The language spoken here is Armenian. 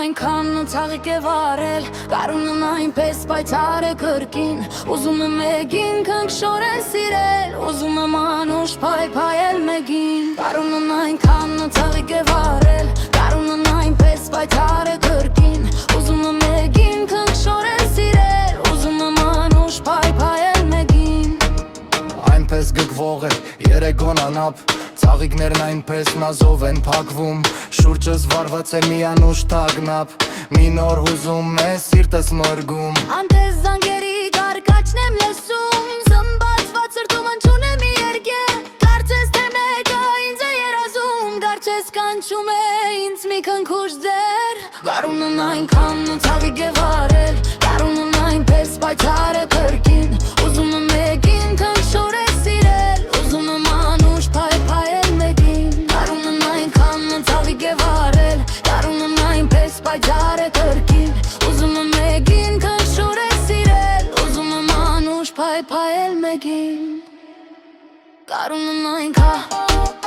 այնքան ցաղիկ է վարել Կարունն այնպես պայծառ է կրկին Ուզում եմ մեկին քնքշորեն սիրել Ուզում եմ անուշ փայփայել մեկին Կարունն այնքան ցաղիկ է վարել Կարունն այնպես պայծառ է կրկին Ուզում եմ մեկին քնքշորեն սիրել Ուզում եմ անուշ փայփայել մեկին Այնպես գգվող է երեգոն անապ Ծաղիկներն այնպես նազով են փակվում Շուրջս վարված է միանուշ թագնապ Մի նոր հուզում է սիրտս մրգում Անտես զանգերի կարկաչն եմ լսում Զմբացված սրտում ընչուն է մի երգեր Կարծես թե մեկը ինձ է երազում Կարծես կանչում է ինձ մի քնքուշ ձեր Կարունն այնքան ցավիկ է վարել Կարունն այնպես պայծառ է կրկին Ուզում եմ մեկին քնքշորել սիրել Ուզում եմ անուշ փայփայել մեկին Կարունն այնքան ցավիկ է վարել Կարունն այնպես պայծառ է կրկին Ուզում եմ մեկին քնքշորել սիրել Ուզում եմ անուշ փայփայել մեկին Կարունն այնքան